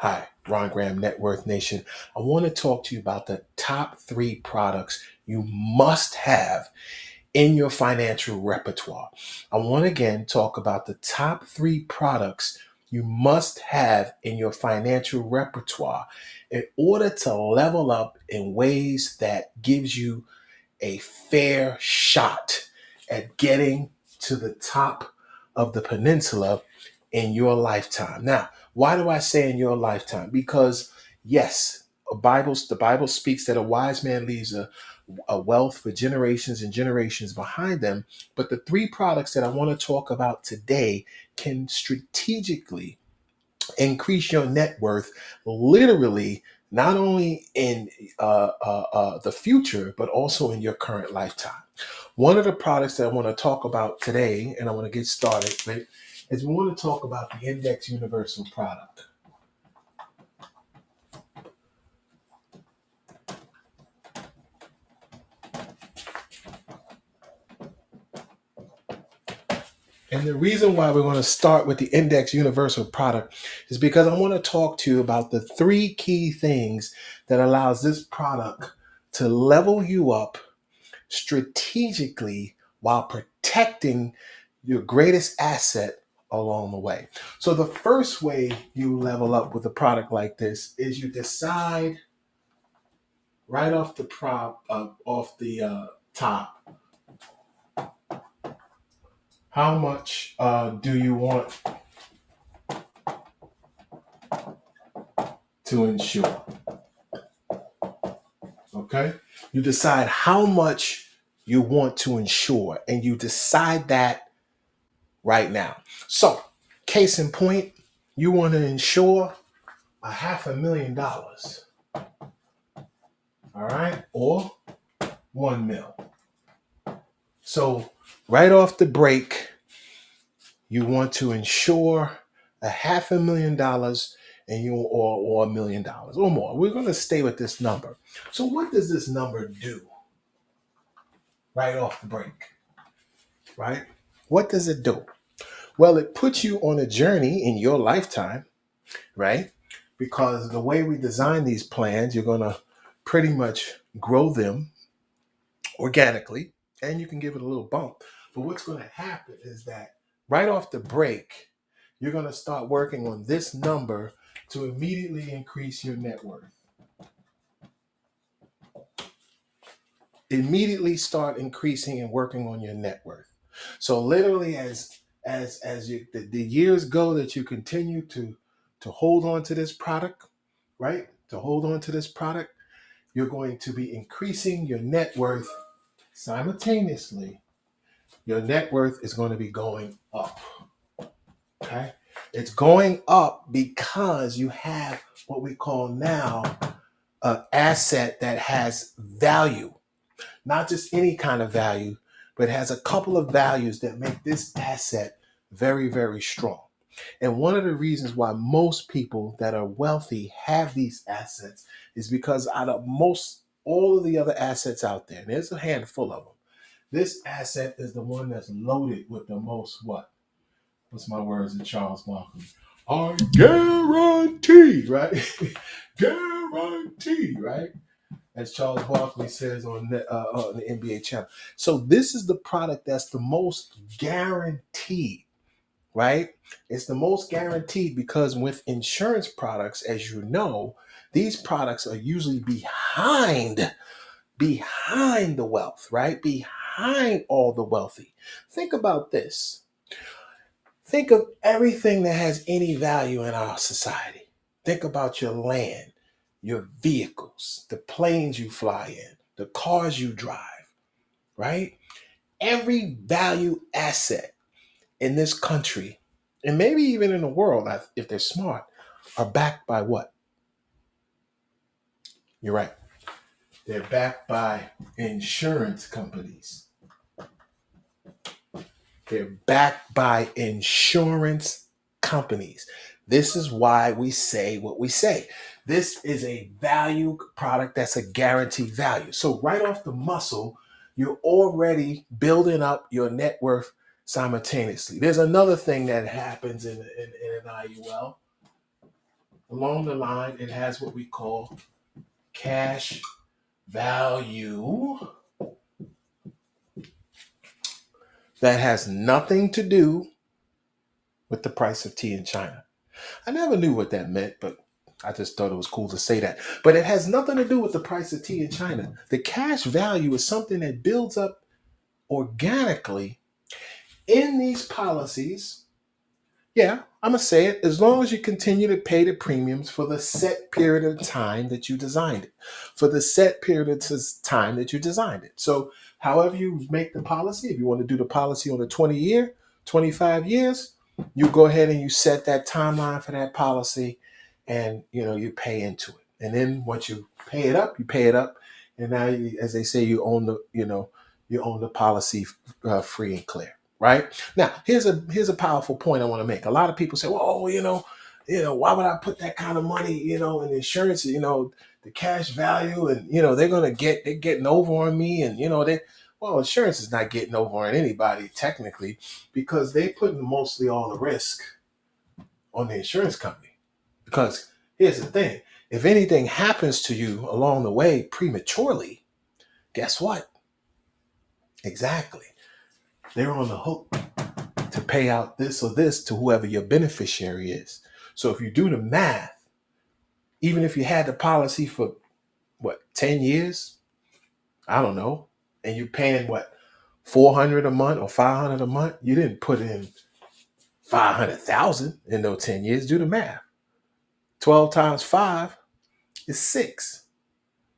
Hi, Ron Graham, Net Worth Nation. I want to talk to you about the top three products you must have in your financial repertoire. I want to again talk about the top three products you must have in your financial repertoire in order to level up in ways that gives you a fair shot at getting to the top of the peninsula in your lifetime. Now, why do I say in your lifetime? Because yes, the Bible speaks that a wise man leaves a wealth for generations and generations behind them. But the three products that I want to talk about today can strategically increase your net worth literally not only in the future but also in your current lifetime. One of the products that I want to talk about today, and I want to get started with, is we want to talk about the Index Universal product. And the reason why we're going to start with the Index Universal product is because I want to talk to you about the three key things that allows this product to level you up strategically while protecting your greatest asset along the way. So the first way you level up with a product like this is you decide right off the top, how much do you want to insure? Okay, you decide how much you want to insure, and you decide that right now. So, case in point, you want to insure $500,000, all right, or 1 mil. So, right off the break, you want to insure $500,000 and or $1 million or more. We're going to stay with this number. So, what does this number do right off the break? Right? What does it do? Well, it puts you on a journey in your lifetime, right? Because the way we design these plans, you're going to pretty much grow them organically and you can give it a little bump. But what's going to happen is that right off the break, you're going to start working on this number to immediately increase your net worth. Immediately start increasing and working on your net worth. So literally the years go that you continue to hold on to this product, right? To hold on to this product, you're going to be increasing your net worth simultaneously. Your net worth is going to be going up. Okay? It's going up because you have what we call now an asset that has value. Not just any kind of value, but has a couple of values that make this asset very, very strong. And one of the reasons why most people that are wealthy have these assets is because out of most all of the other assets out there, and there's a handful of them, this asset is the one that's loaded with the most what? What's my words in Charles Barkley? I guarantee, right? Guarantee, right? As Charles Barkley says on the NBA channel. So this is the product that's the most guaranteed, right? It's the most guaranteed because with insurance products, as you know, these products are usually behind the wealth, right? Behind all the wealthy. Think about this. Think of everything that has any value in our society. Think about your land, your vehicles, the planes you fly in, the cars you drive, right? Every value asset in this country, and maybe even in the world, if they're smart, are backed by what? You're right. They're backed by insurance companies. They're backed by insurance companies. This is why we say what we say. This is a value product that's a guaranteed value. So right off the muscle, you're already building up your net worth simultaneously. There's another thing that happens in an IUL. along the line, it has what we call cash value that has nothing to do with the price of tea in China. I never knew what that meant, but I just thought it was cool to say that. But it has nothing to do with the price of tea in China. The cash value is something that builds up organically in these policies. Yeah, I'm going to say it. As long as you continue to pay the premiums for the set period of time that you designed it, for the set period of time that you designed it. So, however you make the policy, if you want to do the policy on a 20-year, 25 years, you go ahead and you set that timeline for that policy and, you pay into it. And then once you pay it up, you pay it up. And now, as they say, you own the policy free and clear. Right now, here's a powerful point I want to make. A lot of people say, "Well, why would I put that kind of money, in insurance? The cash value, and they're getting over on me, and insurance is not getting over on anybody technically because they putting mostly all the risk on the insurance company. Because here's the thing: if anything happens to you along the way prematurely, guess what? Exactly, they're on the hook to pay out this or this to whoever your beneficiary is. So if you do the math, even if you had the policy for 10 years, I don't know, and you're paying 400 a month or 500 a month, you didn't put in 500,000 in those 10 years. Do the math. 12 times 5 is 6.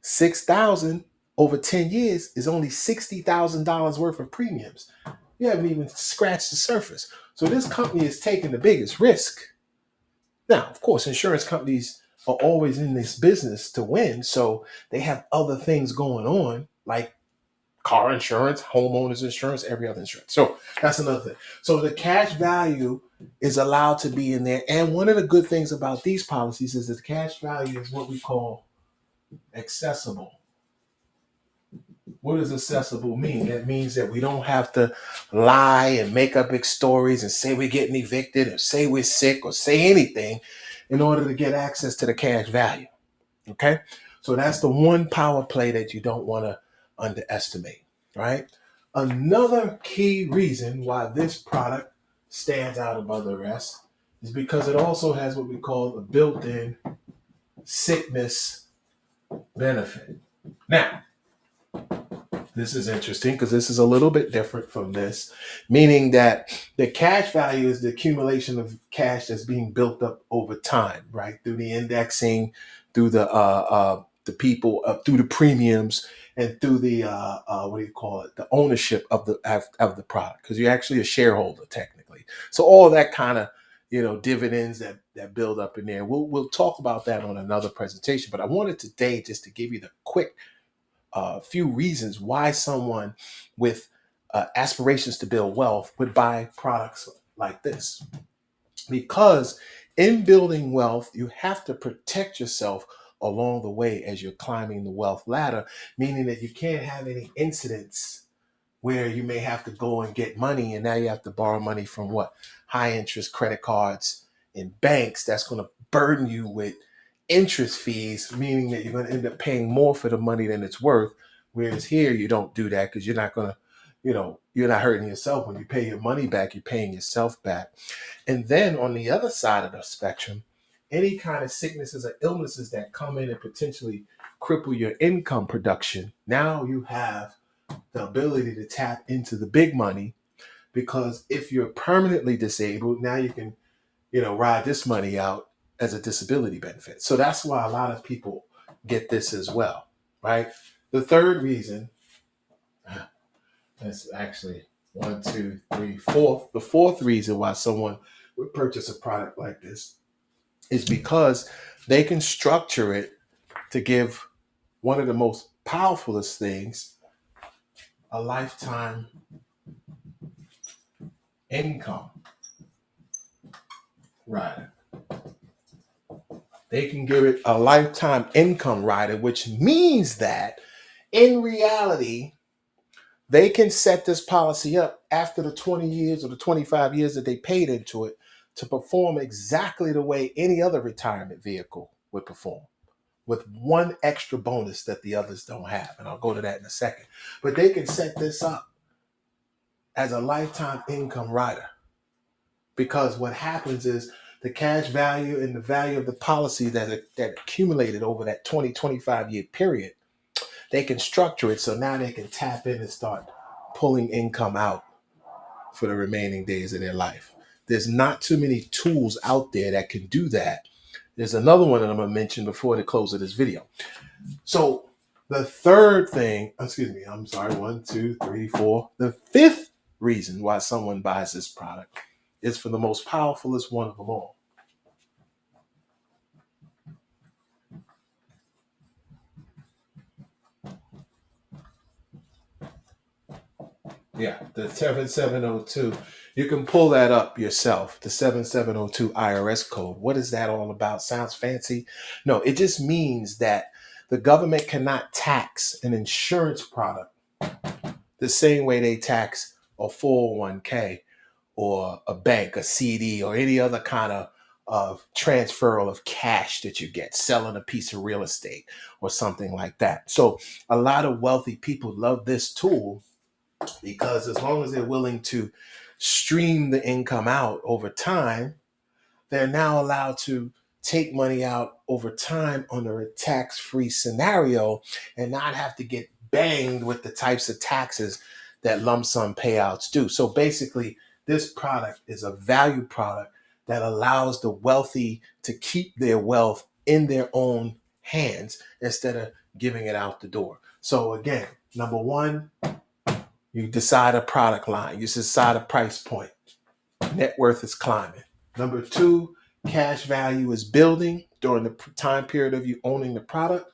6,000 over 10 years is only $60,000 worth of premiums. You haven't even scratched the surface. So this company is taking the biggest risk. Now, of course, insurance companies are always in this business to win. So they have other things going on, like car insurance, homeowners insurance, every other insurance. So that's another thing. So the cash value is allowed to be in there. And one of the good things about these policies is that the cash value is what we call accessible. What does accessible mean? That means that we don't have to lie and make up big stories and say we're getting evicted or say we're sick or say anything in order to get access to the cash value. Okay? So that's the one power play that you don't want to underestimate, right? Another key reason why this product stands out above the rest is because it also has what we call a built-in sickness benefit. Now, this is interesting because this is a little bit different from this, meaning that the cash value is the accumulation of cash that's being built up over time, right? Through the indexing, through the people, through the premiums, and through the what do you call it? The ownership of the product, because you're actually a shareholder technically. So all that kind of dividends that build up in there. We'll talk about that on another presentation. But I wanted today just to give you the quick few reasons why someone with aspirations to build wealth would buy products like this. Because in building wealth, you have to protect yourself along the way as you're climbing the wealth ladder, meaning that you can't have any incidents where you may have to go and get money and now you have to borrow money from high interest credit cards and banks. That's going to burden you with interest fees, meaning that you're going to end up paying more for the money than it's worth. Whereas here you don't do that because you're not going to, you're not hurting yourself. When you pay your money back, you're paying yourself back. And then on the other side of the spectrum, any kind of sicknesses or illnesses that come in and potentially cripple your income production, now you have the ability to tap into the big money, because if you're permanently disabled, now you can, ride this money out as a disability benefit. So that's why a lot of people get this as well, right? The third reason, that's actually one, two, three, fourth. The fourth reason why someone would purchase a product like this is because they can structure it to give one of the most powerfulest things, a lifetime income rider. They can give it a lifetime income rider, which means that in reality, they can set this policy up after the 20 years or the 25 years that they paid into it to perform exactly the way any other retirement vehicle would perform, with one extra bonus that the others don't have. And I'll go to that in a second. But they can set this up as a lifetime income rider, because what happens is the cash value and the value of the policy that accumulated over that 20-25 year period, they can structure it so now they can tap in and start pulling income out for the remaining days of their life. There's not too many tools out there that can do that. There's another one that I'm going to mention before the close of this video. So the third thing, the fifth reason why someone buys this product is for the most powerfulest one of them all. Yeah, the 7702. You can pull that up yourself, the 7702 IRS code. What is that all about? Sounds fancy. No, it just means that the government cannot tax an insurance product the same way they tax a 401k or a bank, a CD, or any other kind of transfer of cash that you get, selling a piece of real estate or something like that. So a lot of wealthy people love this tool, because as long as they're willing to stream the income out over time, they're now allowed to take money out over time under a tax-free scenario and not have to get banged with the types of taxes that lump sum payouts do. So basically, this product is a value product that allows the wealthy to keep their wealth in their own hands instead of giving it out the door. So again, number one, you decide a product line. You decide a price point. Net worth is climbing. Number two, cash value is building during the time period of you owning the product.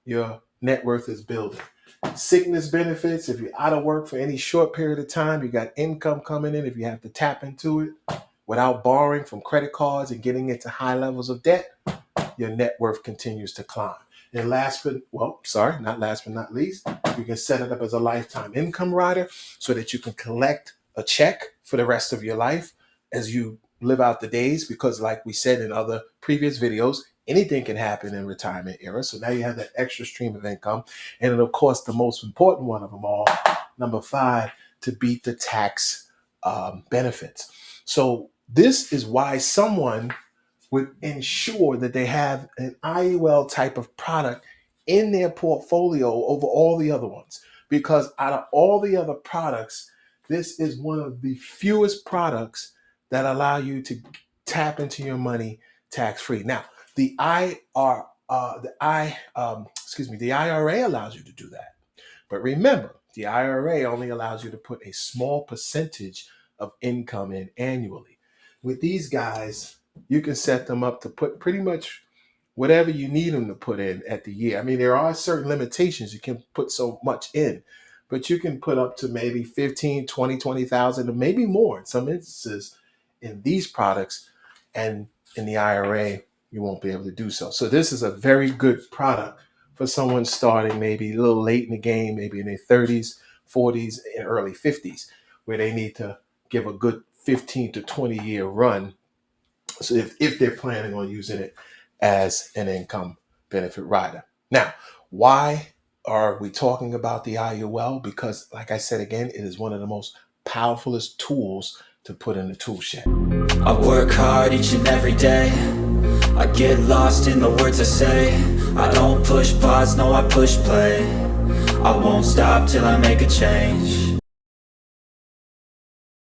Your net worth is building. Sickness benefits, if you're out of work for any short period of time, you got income coming in. If you have to tap into it without borrowing from credit cards and getting into high levels of debt, your net worth continues to climb. And not last but not least, you can set it up as a lifetime income rider so that you can collect a check for the rest of your life as you live out the days, because like we said in other previous videos, anything can happen in retirement era. So now you have that extra stream of income. And then, of course, the most important one of them all, number 5, to beat the tax benefits. So this is why someone would ensure that they have an IUL type of product in their portfolio over all the other ones. Because out of all the other products, this is one of the fewest products that allow you to tap into your money tax-free. Now, the IRA allows you to do that. But remember, the IRA only allows you to put a small percentage of income in annually. With these guys, you can set them up to put pretty much whatever you need them to put in at the year. I mean, there are certain limitations. You can put so much in, but you can put up to maybe 15, 20, 20,000, or maybe more in some instances in these products. And in the IRA, you won't be able to do so. So this is a very good product for someone starting maybe a little late in the game, maybe in their 30s, 40s, and early 50s, where they need to give a good 15 to 20 year run. So if they're planning on using it as an income benefit rider. Now, why are we talking about the IUL? Because, like I said again, it is one of the most powerfulest tools to put in the tool shed. I work hard each and every day. I get lost in the words I say. I don't push pause, no, I push play. I won't stop till I make a change.